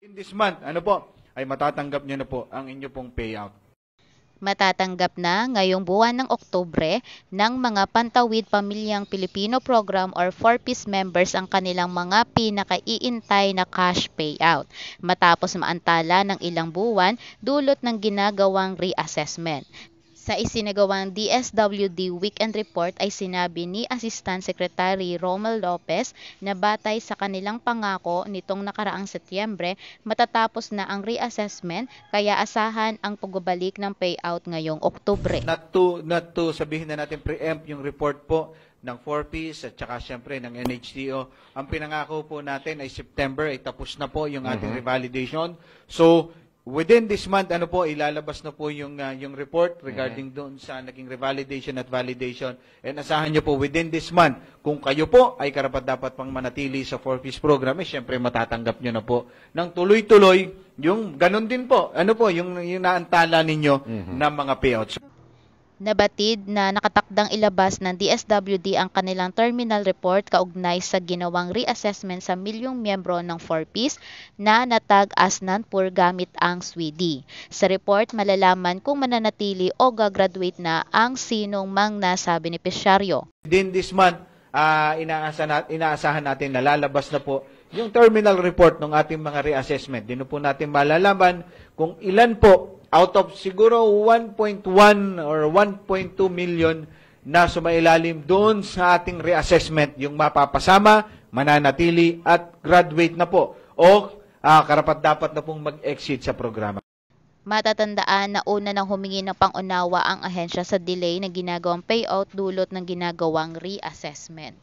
In this month, ano po, ay matatanggap nyo na po ang inyo pong payout. Matatanggap na ngayong buwan ng Oktubre ng mga Pantawid Pamilyang Pilipino Program or 4Ps members ang kanilang mga pinakaiintay na cash payout matapos maantala ng ilang buwan dulot ng ginagawang reassessment. Sa isinagawang DSWD Weekend Report ay sinabi ni Assistant Secretary Romel Lopez na batay sa kanilang pangako nitong nakaraang Setyembre matatapos na ang reassessment kaya asahan ang pagbabalik ng payout ngayong Oktubre. Not to sabihin na natin preempt yung report po ng 4Ps at saka syempre ng NHTO. Ang pinangako po natin ay September ay tapos na po yung ating revalidation. So within this month, ano po, ilalabas na po yung report regarding doon sa naging revalidation at validation. And asahan nyo po, within this month, kung kayo po ay karapat-dapat pang manatili sa 4Ps program, eh, syempre matatanggap nyo na po ng tuloy-tuloy yung ganun din po. Ano po, yung naantala ninyo ng mga payouts. Nabatid na nakatakdang ilabas ng DSWD ang kanilang terminal report kaugnay sa ginawang reassessment sa milyong miyembro ng 4Ps na natag as non-poor gamit ang SWIDI. Sa report, malalaman kung mananatili o gagraduate na ang sinong mang nasa benepisyaryo. Within this month, inaasahan natin na lalabas na po yung terminal report ng ating mga reassessment. Dino po natin malalaman kung ilan po out of siguro 1.1 or 1.2 million na sumailalim doon sa ating reassessment, yung mapapasama, mananatili at graduate na po o karapat-dapat na pong mag-exit sa programa. Matatandaan na una nang humingi ng pangunawa ang ahensya sa delay na ginagawang payout dulot ng ginagawang reassessment.